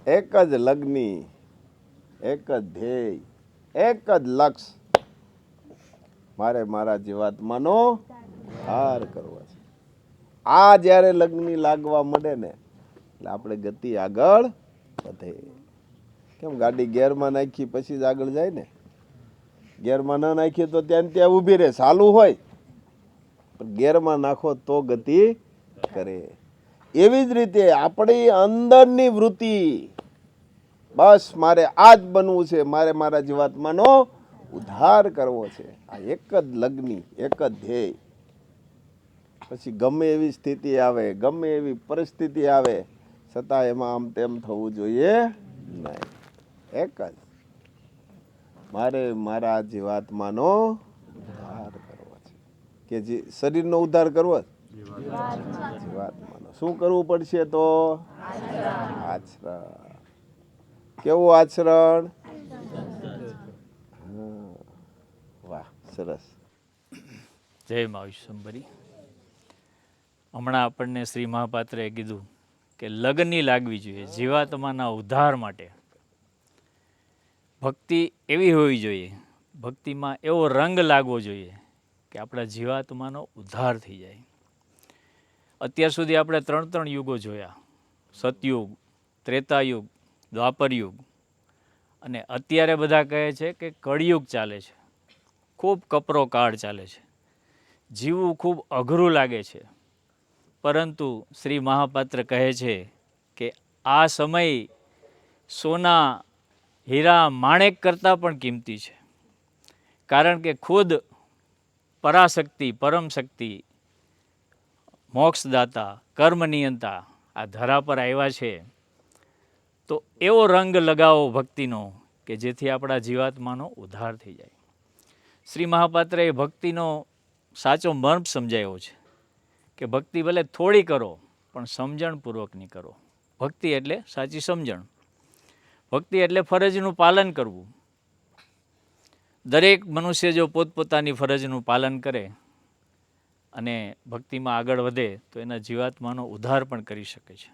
એક જ લગ્ની, એક જ ધ્યેય, એક જ લક્ષ, મારે મારા જીવાત્માનો ઉદ્ધાર કરવો છે. આ જ્યારે લગ્ની લાગવા મળે ને એટલે આપણે ગતિ આગળ વધે. કેમ ગાડી ગેરમાં નાખી પછી જ આગળ જાય ને? ગેરમાં ન નાખીએ તો ત્યાં ત્યાં ઊભી રહે, ચાલુ હોય પણ ગેરમાં નાખો તો ગતિ કરે. એવી જ રીતે આપણી અંદરની વૃત્તિ, બસ મારે આ જ બનવું છે, મારે મારા જીવાત્માનો ઉદ્ધાર કરવો છે, આ એક જ લગ્ની, એક જ ધ્યેય. પછી ગમે એવી સ્થિતિ આવે, ગમે એવી પરિસ્થિતિ આવે, છતાં એમાં આમ તેમ થવું જોઈએ નહીં. એક જ, મારે મારા જીવાત્માનો ઉદ્ધાર કરવો છે. કે જે શરીરનો ઉદ્ધાર કરવો, જીવાત્માનો શું કરવું પડશે? તો આચરણ. કેવું આચરણ? વાહ, સરસ. જય મા વિશ્વંભરી. હમણાં આપણને શ્રી મહાપાત્રએ કીધું કે લગની લાગવી જોઈએ જીવાત્માના ઉદ્ધાર માટે. ભક્તિ એવી હોવી જોઈએ, ભક્તિમાં એવો રંગ લાગવો જોઈએ કે આપણા જીવાત્માનો ઉદ્ધાર થઈ જાય. અત્યાર સુધી આપણે 3 યુગો જોયા, સતયુગ, ત્રેતાયુગ, દ્વાપરયુગ, અને અત્યારે બધા કહે છે કે કળિયુગ ચાલે છે. ખૂબ કપરો કાળ ચાલે છે, જીવવું ખૂબ અઘરું લાગે છે. પરંતુ શ્રી મહાપાત્ર કહે છે કે આ સમય સોના, હીરા, માણેક કરતાં પણ કિંમતી છે. કારણ કે ખુદ પરાશક્તિ, પરમ શક્તિ, મોક્ષદાતા, કર્મનિયંતા આ ધરા પર આવ્યા છે. તો એવો રંગ લગાવો ભક્તિનો કે જેથી આપણા જીવાત્માનો ઉદ્ધાર થઈ જાય. શ્રી મહાપાત્રએ ભક્તિનો સાચો મર્મ સમજાવ્યો છે કે ભક્તિ ભલે થોડી કરો પણ સમજણપૂર્વકની કરો. ભક્તિ એટલે સાચી સમજણ. ભક્તિ એટલે ફરજનું પાલન કરવું. દરેક મનુષ્ય જો પોતપોતાની ફરજનું પાલન કરે અને ભક્તિમાં આગળ વધે તો એના જીવાત્માનો ઉદ્ધાર પણ કરી શકે છે.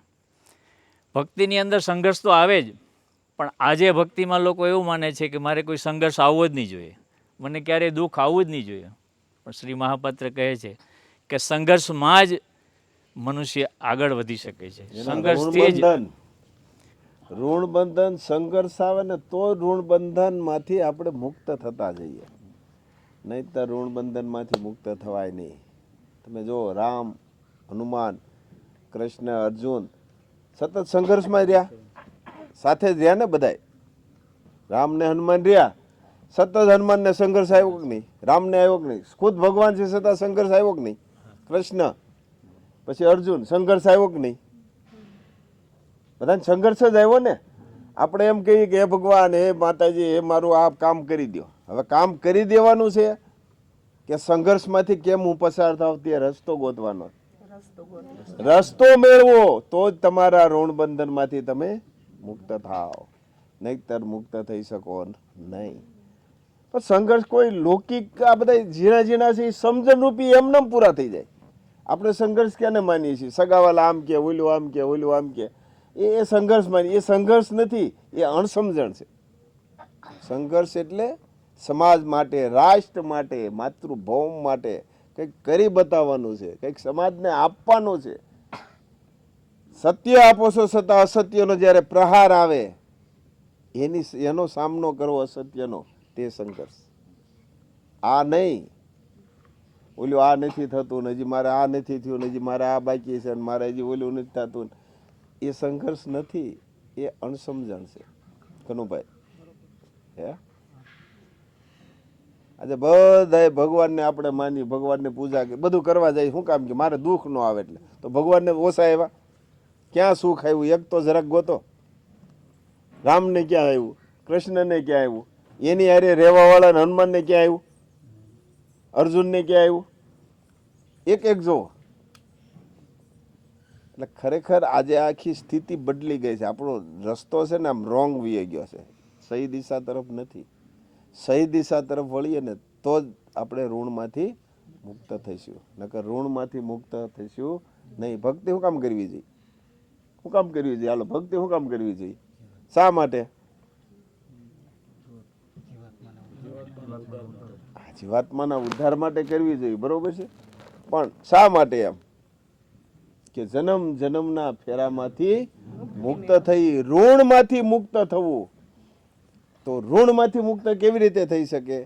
ભક્તિની અંદર સંઘર્ષ તો આવે જ, પણ આજે ભક્તિમાં લોકો એવું માને છે કે મારે કોઈ સંઘર્ષ આવવો જ નહીં જોઈએ, મને ક્યારેય દુઃખ આવવું જ નહીં જોઈએ. પણ શ્રી મહાપાત્ર કહે છે કે સંઘર્ષમાં જ મનુષ્ય આગળ વધી શકે છે. સંઘર્ષથી જ ઋણ બંધન, સંઘર્ષ આવે ને તો ઋણ બંધનમાંથી આપણે મુક્ત થતા જઈએ, નહીંતર ઋણ બંધનમાંથી મુક્ત થવાય નહીં. તમે જો રામ, હનુમાન, કૃષ્ણ, અર્જુન સતત સંઘર્ષમાં રહ્યા, સાથે જ રહ્યા ને બધાય. રામ ને હનુમાન રહ્યા, સતત હનુમાનને સંઘર્ષ આવ્યો કે નહીં? રામને આવ્યો કે નહીં? ખુદ ભગવાન છે છતાં સંઘર્ષ આવ્યો કે નહીં? કૃષ્ણ પછી અર્જુન, સંઘર્ષ આવ્યો કે નહીં? બધાને સંઘર્ષ જ આવ્યો ને. આપણે એમ કહીએ કે હે ભગવાન, હે માતાજી, હે મારું આ કામ કરી દો. હવે કામ કરી દેવાનું છે કે સંઘર્ષમાંથી કેમ હું પસાર થાવ તે રસ્તો ગોતવાનો, રસ્તો મેળવો તો જ તમારા ઋણ બંધનમાંથી તમે મુક્ત થાવ, નહીતર મુક્ત થઈ શકો નહીં. પણ સંઘર્ષ કોઈ લૌકિક આ બધા ઝીણા ઝીણા છે એ સમજણરૂપી એમને પૂરા થઈ જાય. આપણે સંઘર્ષ ક્યાંને માનીએ છીએ? સગાવાલા આમ કે, ઓલું આમ કે, ઓલું આમ કે, એ સંઘર્ષ માની. એ સંઘર્ષ નથી, એ અણસમજણ છે. સંઘર્ષ એટલે સમાજ માટે, રાષ્ટ્ર માટે, માતૃભૌમ માટે કંઈક કરી બતાવવાનું છે, કંઈક સમાજને આપવાનું છે. સત્ય આપો છો છતાં અસત્યનો જ્યારે પ્રહાર આવે એનો સામનો કરવો, અસત્યનો, તે સંઘર્ષ. આ નહીં ઓલું આ નથી થતું, હજી મારે આ નથી થયું, હજી મારે આ બાકી છે, મારે હજી ઓલું નથી થતું, એ સંઘર્ષ નથી, એ અણસમજણ છે. કનુભાઈ, હે આજે બધા ભગવાનને આપણે માની, ભગવાનને પૂજા કે બધું કરવા જાય, શું કામ? કે મારે દુઃખ ન આવે એટલે. તો ભગવાનને ઓછા આવ્યા? ક્યાં સુખ આવ્યું? એક તો જરાક ગોતો. રામને ક્યાં આવ્યું? કૃષ્ણને ક્યાં આવ્યું? એની હારે રહેવા વાળા હનુમાનને ક્યાં આવ્યું? અર્જુનને ક્યાં આવ્યું? એક એક જો. એટલે ખરેખર આજે આખી સ્થિતિ બદલી ગઈ છે. આપણો રસ્તો છે ને આમ રોંગ વી ગયો છે, સહી દિશા તરફ નથી. સહી દિશા તરફ વળીએ ને તો જ આપણે ઋણમાંથી મુક્ત થઈશું, નકર ઋણમાંથી મુક્ત થઈશું નહીં. ભક્તિ શું કામ કરવી જોઈએ? શું કામ કરવી જોઈએ? હાલો, ભક્તિ શું કામ કરવી જોઈએ? શા માટે? જીવાત્માના ઉદ્ધાર માટે કરવી જોઈએ, બરોબર છે, પણ શા માટે? એમ કે જન્મ જન્મના ફેરામાંથી મુક્ત થઈ ઋણમાંથી મુક્ત થવું. તો ઋણમાંથી મુક્ત કેવી રીતે થઈ શકે?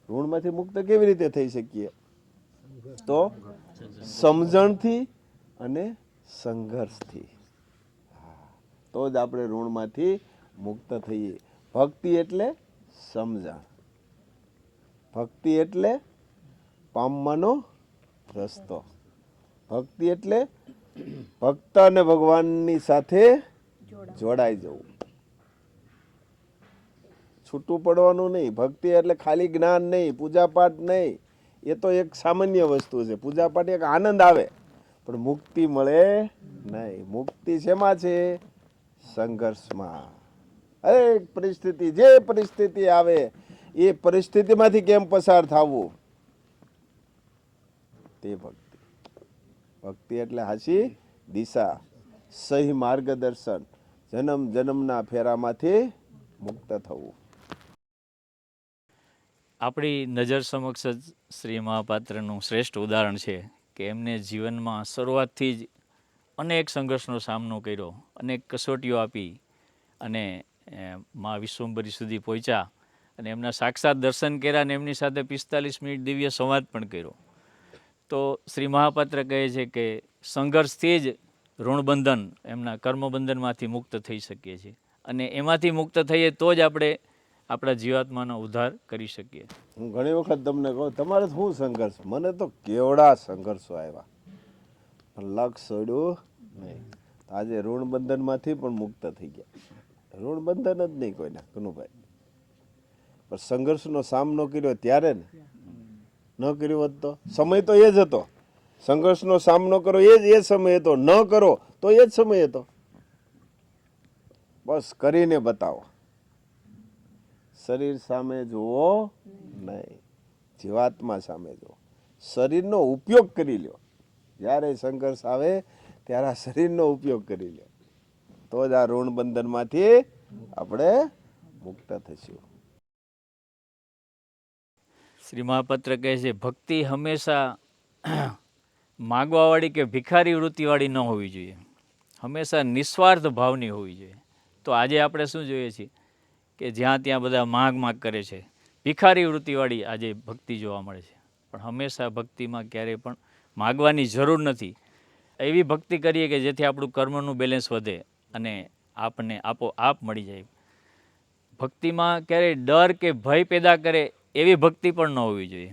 ઋણમાંથી મુક્ત કેવી રીતે થઈ શકીએ? તો સમજણથી અને સંઘર્ષથી. તો જ આપણે ઋણમાંથી મુક્ત થઈએ. ભક્તિ એટલે સમજણ, ભક્તિ એટલે પામવાનો રસ્તો, ભક્તિ એટલે ભક્ત અને ભગવાનની સાથે જોડાઈ જવું, છૂટું પડવાનું નહીં. ભક્તિ એટલે ખાલી જ્ઞાન નહીં, પૂજાપાઠ નહીં, એ તો એક સામાન્ય વસ્તુ છે. પૂજાપાઠ એક આનંદ આવે, પણ મુક્તિ મળે નહીં. મુક્તિ શેમાં છે? સંઘર્ષમાં. એક પરિસ્થિતિ, જે પરિસ્થિતિ આવે એ પરિસ્થિતિમાંથી કેમ પસાર થવું, તે ભક્તિ. ભક્તિ એટલે હાચી દિશા, સહી માર્ગદર્શન, જન્મ જન્મના ફેરામાંથી મુક્ત થવું. આપણી નજર સમક્ષ જ શ્રી મહાપાત્રનું શ્રેષ્ઠ ઉદાહરણ છે કે એમને જીવનમાં શરૂઆતથી જ અનેક સંઘર્ષનો સામનો કર્યો, અનેક કસોટીઓ આપી અને મા વિશ્વંભરી સુધી પહોંચ્યા અને એમના સાક્ષાત દર્શન કર્યા અને એમની સાથે 45 મિનિટ દિવ્ય સંવાદ પણ કર્યો. તો શ્રી મહાપાત્ર કહે છે કે સંઘર્ષથી જ ઋણબંધન, એમના કર્મબંધનમાંથી મુક્ત થઈ શકીએ છીએ અને એમાંથી મુક્ત થઈએ તો જ આપણે આપણા જીવાત્માનો ઉદ્ધાર કરી શકીએ. હું ઘણી વખત તમને કહું, તમારે શું સંઘર્ષ? મને તો કેવડા સંઘર્ષો આવ્યા, લક્ષ છોડ્યું નહીં. આજે ઋણબંધનમાંથી પણ મુક્ત થઈ ગયા. ઋણબંધન જ નહીં કોઈના, કનુભાઈ, પણ સંઘર્ષનો સામનો કર્યો ત્યારે ને, ન કર્યો હોત તો? સમય તો એ જ હતો. સંઘર્ષનો સામનો કરો એ જ સમય હતો, ન કરો તો એ જ સમય હતો. બસ કરીને બતાવો. શરીર સામે જુઓ નહીં, જીવાત્મા સામે જુઓ. શરીરનો ઉપયોગ કરી લ્યો. જ્યારે સંઘર્ષ આવે ત્યારે આ શરીરનો ઉપયોગ કરી લ્યો, તો જ આ ઋણબંધનમાંથી આપણે મુક્ત થઈશું. શ્રી મહાપાત્ર કહે છે ભક્તિ હંમેશા માગવાવાળી કે ભિખારી વૃત્તિવાળી ન હોવી જોઈએ, હંમેશા નિસ્વાર્થ ભાવની હોવી જોઈએ. તો આજે આપણે શું જોઈએ છીએ કે જ્યાં ત્યાં બધા માગ કરે છે, ભિખારી વૃત્તિવાળી આજે ભક્તિ જોવા મળે છે. પણ હંમેશા ભક્તિમાં ક્યારેય પણ માગવાની જરૂર નથી. એવી ભક્તિ કરીએ કે જેથી આપણું કર્મનું બેલેન્સ વધે અને આપણને આપોઆપ મળી જાય. ભક્તિમાં ક્યારેય ડર કે ભય પેદા કરે એવી ભક્તિ પણ ન હોવી જોઈએ.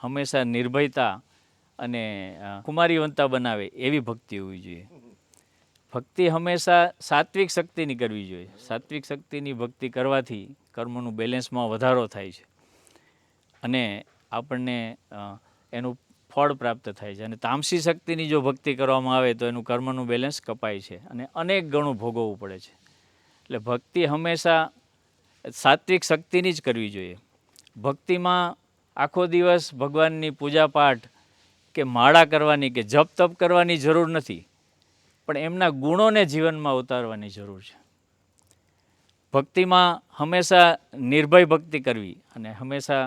હંમેશા નિર્ભયતા અને કુમારીવંતા બનાવે એવી ભક્તિ હોવી જોઈએ. ભક્તિ હંમેશા સાત્વિક શક્તિની કરવી જોઈએ. સાત્વિક શક્તિની ભક્તિ કરવાથી કર્મનું બેલેન્સમાં વધારો થાય છે અને આપણને એનું ફળ પ્રાપ્ત થાય છે. અને તામસી શક્તિની જો ભક્તિ કરવામાં આવે તો એનું કર્મનું બેલેન્સ કપાય છે અને અનેક ગણું ભોગવવું પડે છે. એટલે ભક્તિ હંમેશા સાત્વિક શક્તિની જ કરવી જોઈએ. ભક્તિમાં આખો દિવસ ભગવાનની પૂજાપાઠ કે માળા કરવાની કે જપ તપ કરવાની જરૂર નથી, પણ એમના ગુણોને જીવનમાં ઉતારવાની જરૂર છે. ભક્તિમાં હંમેશા નિર્ભય ભક્તિ કરવી અને હંમેશા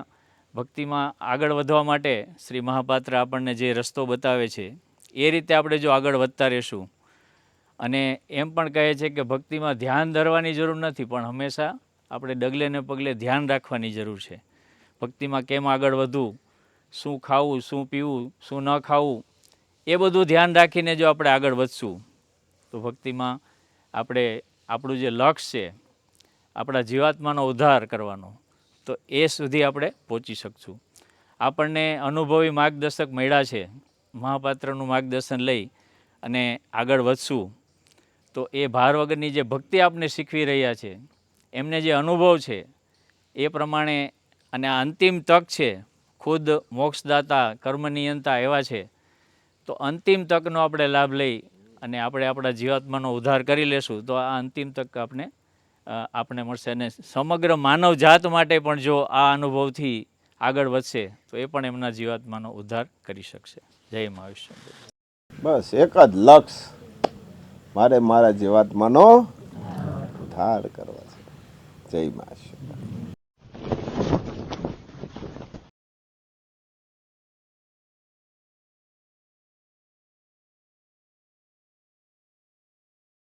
ભક્તિમાં આગળ વધવા માટે શ્રી મહાપાત્ર આપણને જે રસ્તો બતાવે છે એ રીતે આપણે જો આગળ વધતા રહેશું. અને એમ પણ કહે છે કે ભક્તિમાં ધ્યાન ધરવાની જરૂર નથી, પણ હંમેશા આપણે ડગલે ને પગલે ધ્યાન રાખવાની જરૂર છે. ભક્તિમાં કેમ આગળ વધવું, શું ખાવું, શું પીવું, શું ન ખાવું, એ બધું ધ્યાન રાખીને જો આપણે આગળ વધશું તો ભક્તિમાં આપણે આપણું જે લક્ષ્ય છે આપણા જીવાત્માનો ઉદ્ધાર કરવાનો, તો એ સુધી આપણે પહોંચી શકશું. આપણને અનુભવી માર્ગદર્શક મળ્યા છે. મહાપાત્રનું માર્ગદર્શન લઈ અને આગળ વધશું તો એ ભાર વગરની જે ભક્તિ આપને શીખવી રહ્યા છે, એમને જે અનુભવ છે એ પ્રમાણે, અને આ અંતિમ તક છે, ખુદ મોક્ષદાતા કર્મનિયંતા એવા છે, તો અંતિમ તકનો આપણે લાભ લઈ અને આપણે આપણા જીવાત્માનો ઉદ્ધાર કરી લેશું તો આ અંતિમ તક આપણે મળશે. અને સમગ્ર માનવ જાત માટે પણ જો આ અનુભવથી આગળ વધશે તો એ પણ એમના જીવાત્માનો ઉદ્ધાર કરી શકશે. જય મહાવિષ્ણુ. બસ એક જ લક્ષ, મારે મારા જીવાત્માનો ગાઢ કરવા છે. જય મા શિવાય.